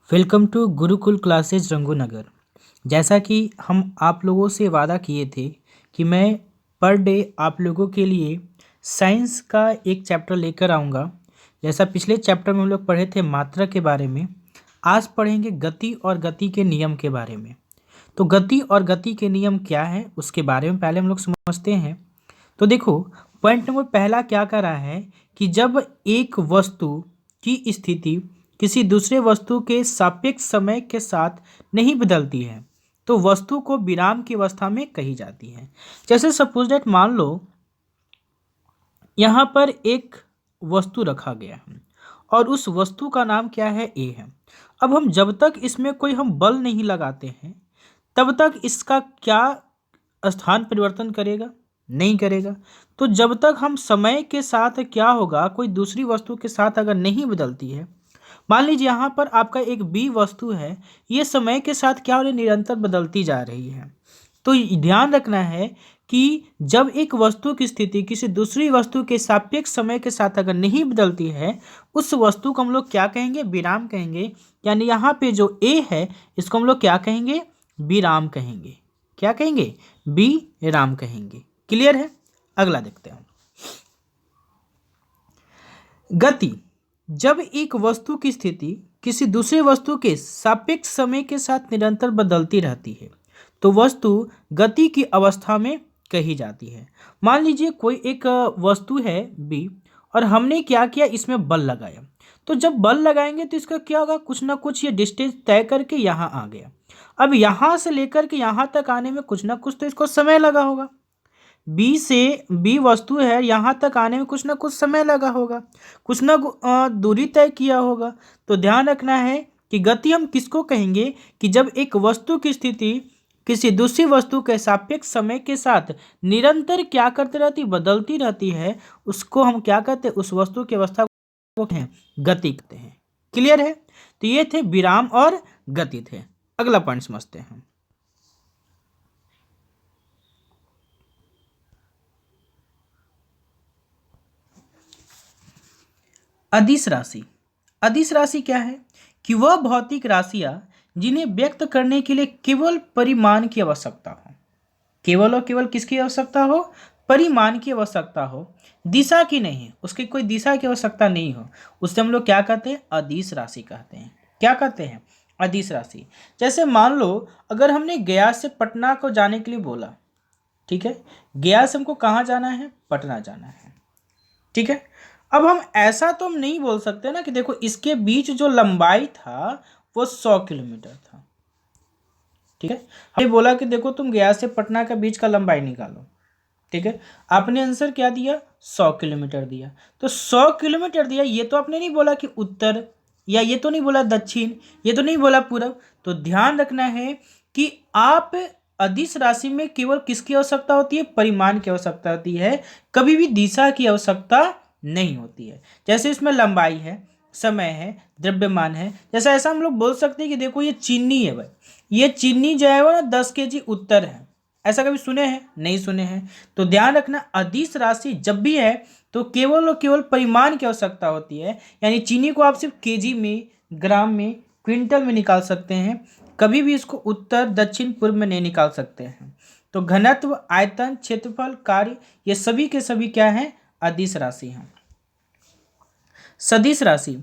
Welcome to Gurukul classes Rangunagar. जैसा कि हम आप लोगों से वादा किए थे कि मैं पर डे आप लोगों के लिए साइंस का एक चैप्टर लेकर आऊँगा। जैसा पिछले चैप्टर में हम लोग पढ़े थे मात्रा के बारे में, आज पढ़ेंगे गति और गति के नियम के बारे में। तो गति और गति के नियम क्या है उसके बारे में पहले हम लोग समझते हैं। तो देखो, पॉइंट नंबर पहला क्या कर रहा है कि जब एक वस्तु की स्थिति किसी दूसरे वस्तु के सापेक्ष समय के साथ नहीं बदलती है तो वस्तु को विराम की अवस्था में कही जाती है। जैसे सपोज दैट मान लो यहाँ पर एक वस्तु रखा गया है और उस वस्तु का नाम क्या है, ए है। अब हम जब तक इसमें कोई हम बल नहीं लगाते हैं तब तक इसका क्या स्थान परिवर्तन करेगा, नहीं करेगा। तो जब तक हम समय के साथ क्या होगा, कोई दूसरी वस्तु के साथ अगर नहीं बदलती है, मान लीजिए यहाँ पर आपका एक बी वस्तु है, ये समय के साथ क्या हो रही है, निरंतर बदलती जा रही है। तो ध्यान रखना है कि जब एक वस्तु की स्थिति किसी दूसरी वस्तु के सापेक्ष समय के साथ अगर नहीं बदलती है उस वस्तु को हम लोग क्या कहेंगे, विराम कहेंगे। यानी यहाँ पे जो ए है इसको हम लोग क्या कहेंगे, विराम कहेंगे। क्या कहेंगे, विराम कहेंगे। क्लियर है। अगला देखते हैं। गति, जब एक वस्तु की स्थिति किसी दूसरे वस्तु के सापेक्ष समय के साथ निरंतर बदलती रहती है तो वस्तु गति की अवस्था में कही जाती है। मान लीजिए कोई एक वस्तु है बी और हमने क्या किया, इसमें बल लगाया। तो जब बल लगाएंगे तो इसका क्या होगा, कुछ ना कुछ ये डिस्टेंस तय करके यहाँ आ गया। अब यहाँ से लेकर के यहाँ तक आने में कुछ ना कुछ तो इसको समय लगा होगा। बी से बी वस्तु है, यहाँ तक आने में कुछ ना कुछ समय लगा होगा, कुछ ना दूरी तय किया होगा। तो ध्यान रखना है कि गति हम किसको कहेंगे कि जब एक वस्तु की स्थिति किसी दूसरी वस्तु के सापेक्ष समय के साथ निरंतर क्या करती रहती, बदलती रहती है, उसको हम क्या कहते हैं, उस वस्तु की अवस्था को गति कहते हैं। क्लियर है। तो ये थे विराम और गति थे। अगला पॉइंट समझते हैं। अदिश राशि। अदिश राशि क्या है कि वह भौतिक राशियां जिन्हें व्यक्त करने के लिए केवल परिमाण की आवश्यकता हो, केवल और केवल किसकी आवश्यकता हो, परिमाण की आवश्यकता हो, दिशा की नहीं, उसकी कोई दिशा की आवश्यकता नहीं हो, उससे हम लोग क्या कहते हैं, अदिश राशि कहते हैं। क्या कहते हैं, अदिश राशि। जैसे मान लो अगर हमने गया से पटना को जाने के लिए बोला, ठीक है, गया से हमको कहाँ जाना है, पटना जाना है, ठीक है। अब हम ऐसा तो हम नहीं बोल सकते ना कि देखो इसके बीच जो लंबाई था वो 100 किलोमीटर था, ठीक है। हमने बोला कि देखो तुम गया से पटना का बीच का लंबाई निकालो, ठीक है। आपने आंसर क्या दिया, 100 किलोमीटर दिया। तो 100 किलोमीटर दिया, ये तो आपने नहीं बोला कि उत्तर, या ये तो नहीं बोला दक्षिण, ये तो नहीं बोला पूरब। तो ध्यान रखना है कि आप अदिश राशि में केवल किसकी आवश्यकता होती है, परिमाण की आवश्यकता होती है, कभी भी दिशा की आवश्यकता नहीं होती है। जैसे इसमें लंबाई है, समय है, द्रव्यमान है। जैसे ऐसा हम लोग बोल सकते हैं कि देखो ये चीनी है भाई, ये चीनी जो है वो ना 10 kg उत्तर है। ऐसा कभी सुने हैं, नहीं सुने हैं। तो ध्यान रखना अदिश राशि जब भी है तो केवल और केवल परिमाण की आवश्यकता होती है। यानी चीनी को आप सिर्फ केजी में, ग्राम में, क्विंटल में निकाल सकते हैं, कभी भी इसको उत्तर दक्षिण पूर्व में नहीं निकाल सकते हैं। तो घनत्व, आयतन, क्षेत्रफल, कार्य, ये सभी के सभी क्या हैं, अदिश राशि हैं। सदिश राशि,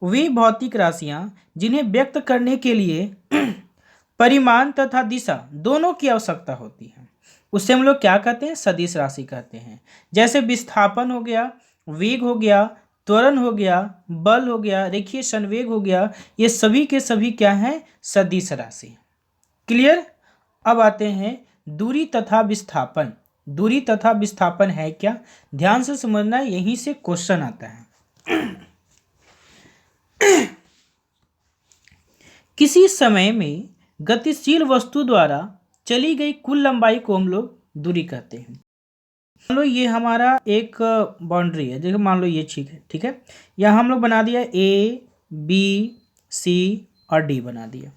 वे भौतिक राशियां जिन्हें व्यक्त करने के लिए परिमाण तथा दिशा दोनों की आवश्यकता होती है, उससे हम लोग क्या कहते हैं, सदिश राशि कहते हैं। जैसे विस्थापन हो गया, वेग हो गया, त्वरण हो गया, बल हो गया, रेखीय संवेग हो गया, ये सभी के सभी क्या हैं, सदिश राशि। क्लियर। अब आते हैं दूरी तथा विस्थापन। दूरी तथा विस्थापन है क्या, ध्यान से समझना, यहीं से क्वेश्चन आता है। किसी समय में गतिशील वस्तु द्वारा चली गई कुल लंबाई को हम लोग दूरी कहते हैं। मान लो ये हमारा एक बाउंड्री है, देखो मान लो ये ठीक है, यहाँ हम लोग बना दिया ए बी सी और डी बना दिया,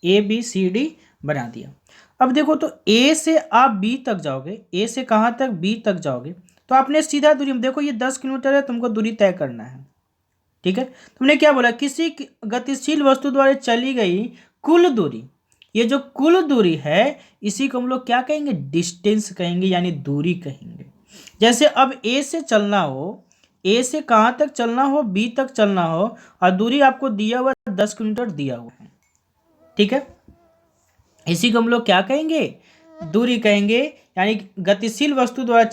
ए बी सी डी बना दिया। अब देखो तो ए से आप बी तक जाओगे, ए से कहाँ तक, बी तक जाओगे, तो आपने सीधा दूरी, देखो ये 10 किलोमीटर है, तुमको दूरी तय करना है, ठीक है, तुमने क्या बोला, किसी गतिशील वस्तु द्वारा चली गई कुल दूरी, ये जो कुल दूरी है इसी को हम लोग क्या कहेंगे, डिस्टेंस कहेंगे, यानी दूरी कहेंगे। जैसे अब ए से चलना हो, ए से कहाँ तक चलना हो, बी तक चलना हो, और दूरी आपको दिया हुआ 10 किलोमीटर दिया हुआ है, ठीक है, इसी को हम लोग क्या कहेंगे, दूरी कहेंगे। यानी गतिशील वस्तु द्वारा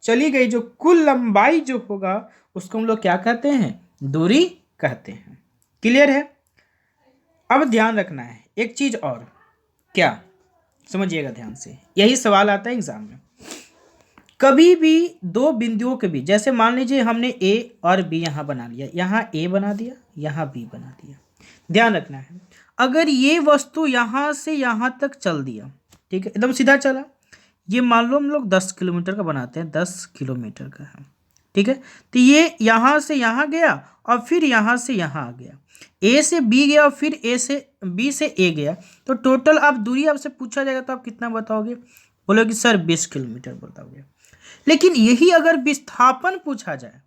चली गई जो कुल लंबाई जो होगा उसको हम लोग क्या कहते हैं, दूरी कहते हैं। क्लियर है। अब ध्यान रखना है एक चीज और, क्या, समझिएगा ध्यान से, यही सवाल आता है एग्जाम में। कभी भी दो बिंदुओं के बीच, जैसे मान लीजिए हमने ए और बी यहाँ बना लिया, यहाँ ए बना दिया, यहाँ बी बना दिया। ध्यान रखना है, अगर ये वस्तु यहाँ से यहाँ तक चल दिया, ठीक है, एकदम सीधा चला, ये मान लो हम लोग 10 किलोमीटर का बनाते हैं, 10 किलोमीटर का है, ठीक है, तो ये यहाँ से यहाँ गया और फिर यहाँ से यहाँ आ गया, ए से बी गया और फिर ए से बी से ए गया, तो टोटल आप दूरी आपसे पूछा जाएगा तो आप कितना बताओगे, बोलोगे सर 20 किलोमीटर बताओगे। लेकिन यही अगर विस्थापन पूछा जाए,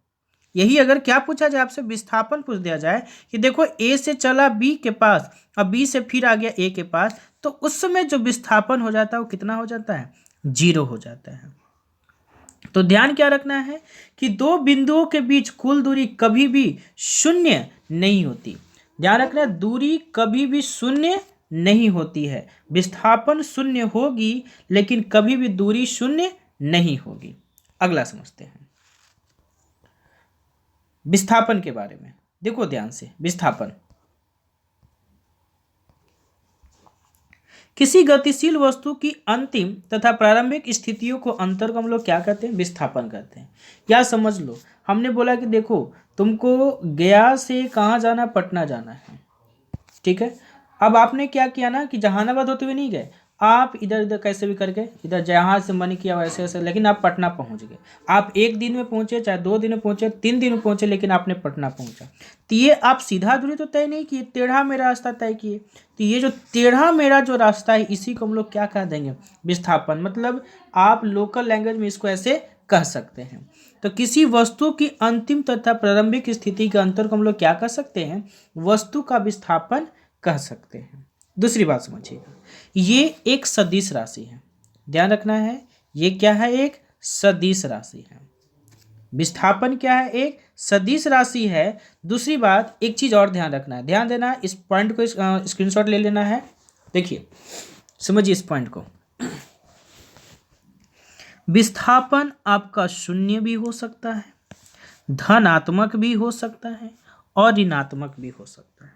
यही अगर क्या पूछा जाए आपसे, विस्थापन पूछ दिया जाए कि देखो ए से चला बी के पास और बी से फिर आ गया ए के पास, तो उस समय जो विस्थापन हो जाता है वो कितना हो जाता है, 0 हो जाता है। तो ध्यान क्या रखना है कि दो बिंदुओं के बीच कुल दूरी कभी भी शून्य नहीं होती। ध्यान रखना है, दूरी कभी भी शून्य नहीं होती है, विस्थापन शून्य होगी लेकिन कभी भी दूरी शून्य नहीं होगी। अगला समझते हैं विस्थापन के बारे में। देखो ध्यान से, विस्थापन किसी गतिशील वस्तु की अंतिम तथा प्रारंभिक स्थितियों को अंतर को हम लोग क्या कहते हैं, विस्थापन कहते हैं। या समझ लो, हमने बोला कि देखो तुमको गया से कहाँ जाना, पटना जाना है, ठीक है, अब आपने क्या किया ना कि जहानाबाद होते हुए नहीं गए, आप इधर इधर कैसे भी करके इधर जहाँ से मन किया वैसे वैसे, लेकिन आप पटना पहुँच गए। आप 1 दिन में पहुँचे, चाहे 2 दिन में पहुँचे, 3 दिन में पहुँचे, लेकिन आपने पटना पहुँचा। तो ये आप सीधा दूरी तो तय नहीं किए, टेढ़ा मेरा रास्ता तय किए। तो ये जो टेढ़ा मेरा जो रास्ता है इसी को हम लोग क्या कह देंगे, विस्थापन। मतलब आप लोकल लैंग्वेज में इसको ऐसे कह सकते हैं। तो किसी वस्तु की अंतिम तथा प्रारंभिक स्थिति के अंतर को हम लोग क्या कह सकते हैं, वस्तु का विस्थापन कह सकते हैं। दूसरी बात समझिएगा, ये एक सदिश राशि है, ध्यान रखना है, ये क्या है, एक सदिश राशि है। विस्थापन क्या है, एक सदिश राशि है। दूसरी बात, एक चीज और ध्यान रखना है, ध्यान देना, इस पॉइंट को स्क्रीनशॉट ले लेना है। देखिए समझिए इस पॉइंट को, विस्थापन आपका शून्य भी हो सकता है, धनात्मक भी हो सकता है और ऋणात्मक भी हो सकता है।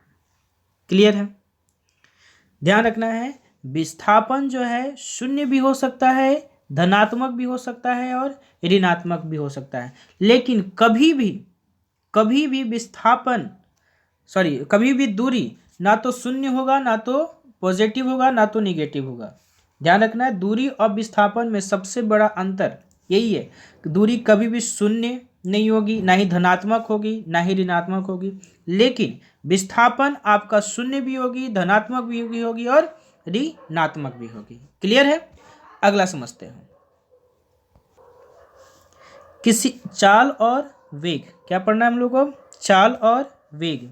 क्लियर है। ध्यान रखना है, विस्थापन जो है शून्य भी हो सकता है, धनात्मक भी हो सकता है और ऋणात्मक भी हो सकता है। लेकिन कभी भी विस्थापन कभी भी दूरी ना तो शून्य होगा, ना तो पॉजिटिव होगा, ना तो निगेटिव होगा। ध्यान रखना है, दूरी और विस्थापन में सबसे बड़ा अंतर यही है, दूरी कभी भी शून्य नहीं होगी, ना ही धनात्मक होगी, ना ही ऋणात्मक होगी। लेकिन विस्थापन आपका शून्य भी होगी, धनात्मक भी होगी और ऋणात्मक भी होगी। क्लियर है। अगला समझते हैं, किसी चाल और वेग, क्या पढ़ना है हम लोग को, चाल और वेग।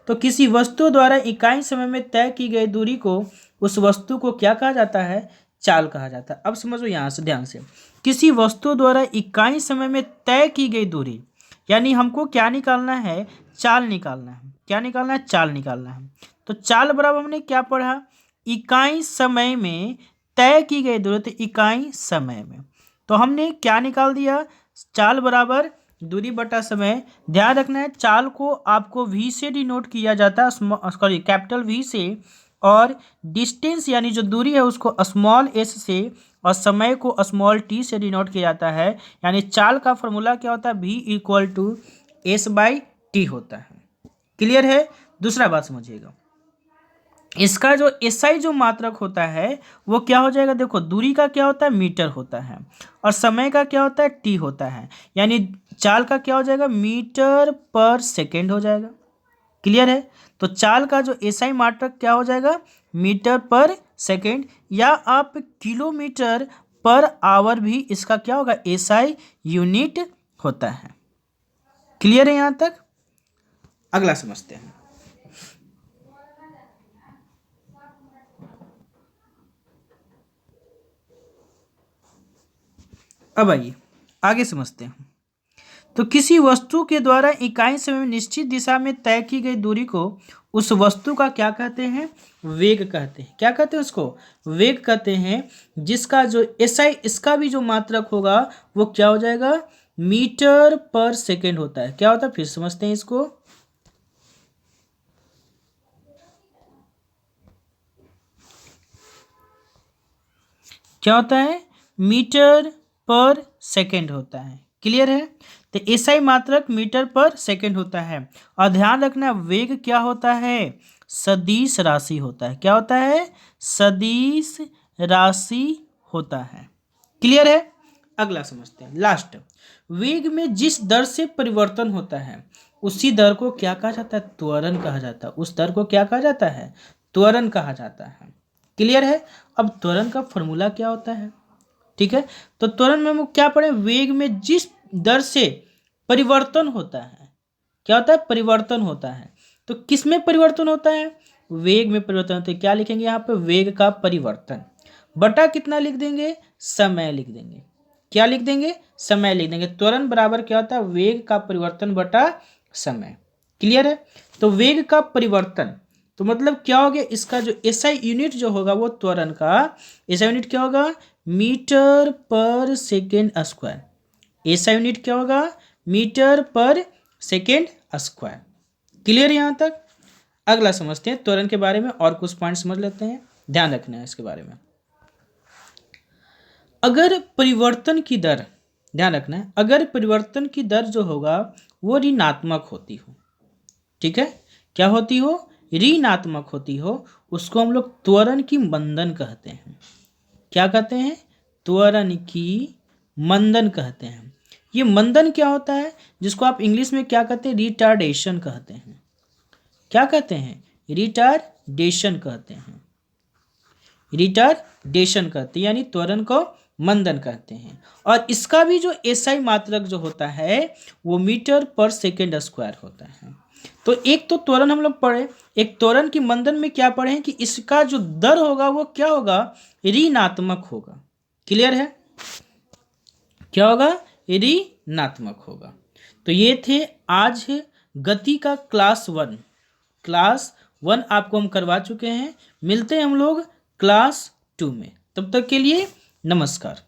तो किसी वस्तु द्वारा इकाई समय में तय की गई दूरी को, उस वस्तु को क्या कहा जाता है, चाल कहा जाता है। अब समझो यहाँ से ध्यान से, किसी वस्तु द्वारा इकाई समय में तय की गई दूरी, यानी हमको क्या निकालना है, चाल निकालना है। क्या निकालना है, चाल निकालना है। तो चाल बराबर हमने क्या पढ़ा, इकाई समय में तय की गई दूरी, तो इकाई समय में, तो हमने क्या निकाल दिया, चाल बराबर दूरी बटा समय। ध्यान रखना है, चाल को आपको वी से डिनोट किया जाता है, कैपिटल वी से, और डिस्टेंस यानी जो दूरी है उसको स्मॉल एस से, और समय को स्मॉल टी से डिनोट किया जाता है। यानी चाल का फॉर्मूला क्या होता है, v = s/t होता है। क्लियर है। दूसरा बात समझिएगा, इसका जो एसआई जो मात्रक होता है वो क्या हो जाएगा, देखो दूरी का क्या होता है, मीटर होता है, और समय का क्या होता है, टी होता है। यानी चाल का क्या हो जाएगा, मीटर पर सेकेंड हो जाएगा। क्लियर है। तो चाल का जो एसआई मात्रक क्या हो जाएगा, मीटर पर सेकेंड, या आप किलोमीटर पर आवर भी इसका क्या होगा, एसआई यूनिट होता है। क्लियर है यहाँ तक। अगला समझते हैं। अब आइए आगे समझते हैं। तो किसी वस्तु के द्वारा इकाई समय में निश्चित दिशा में तय की गई दूरी को उस वस्तु का क्या कहते हैं? वेग कहते हैं। क्या कहते हैं उसको? वेग कहते हैं। जिसका जो एसआई इसका भी जो मात्रक होगा वो क्या हो जाएगा? मीटर पर सेकेंड होता है। क्या होता है? फिर समझते हैं इसको। क्या होता है? मीटर पर सेकेंड होता है। क्लियर है? तो एसआई मात्रक मीटर पर सेकेंड होता है। और ध्यान रखना वेग क्या होता है? सदिश राशि होता है। क्या होता है? सदिश राशि होता है। क्लियर है? अगला समझते हैं लास्ट। वेग में जिस दर से परिवर्तन होता है उसी दर को क्या कहा जाता है? त्वरण कहा जाता है। उस दर को क्या कहा जाता है? त्वरण कहा जाता है। क्लियर है? अब त्वरण का फॉर्मूला क्या होता है? ठीक है, तो त्वरण में हम क्या पढ़े? वेग में जिस दर से परिवर्तन होता है, क्या होता है? परिवर्तन होता है। तो किस में परिवर्तन होता है? वेग में परिवर्तन होता है। क्या लिखेंगे यहाँ पे? वेग का परिवर्तन बटा कितना लिख देंगे? समय लिख देंगे। क्या लिख देंगे? समय लिख देंगे। त्वरण बराबर क्या होता है? वेग का परिवर्तन बटा समय। क्लियर है? तो वेग का परिवर्तन तो मतलब क्या हो गया? इसका जो एसआई यूनिट जो होगा वो त्वरण का एसआई यूनिट क्या होगा? मीटर पर सेकेंड स्क्वायर। एसआई यूनिट क्या होगा? मीटर पर सेकेंड स्क्वायर। क्लियर यहाँ तक? अगला समझते हैं त्वरण के बारे में और कुछ पॉइंट समझ लेते हैं। ध्यान रखना है इसके बारे में। अगर परिवर्तन की दर, ध्यान रखना है, अगर परिवर्तन की दर जो होगा वो ऋणात्मक होती हो, ठीक है, क्या होती हो? ऋणात्मक होती हो, उसको हम लोग त्वरण की मंदन कहते हैं। क्या कहते हैं? त्वरण की मंदन कहते हैं। ये मंदन क्या होता है? जिसको आप इंग्लिश में क्या कहते हैं? रिटार्डेशन कहते हैं। क्या कहते हैं? रिटार्डेशन कहते हैं। रिटार्डेशन कहते हैं यानी त्वरण को मंदन कहते हैं। और इसका भी जो एसआई मात्रक जो होता है वो मीटर पर सेकेंड स्क्वायर होता है। तो एक तो त्वरण हम लोग पढ़े, एक त्वरण की मंदन में क्या पढ़े हैं कि इसका जो दर होगा वो क्या होगा? ऋणात्मक होगा। क्लियर है? क्या होगा? ऋणात्मक होगा। तो ये थे आज गति का क्लास वन आपको हम करवा चुके हैं। मिलते हैं हम लोग क्लास 2 में। तब तक के लिए नमस्कार।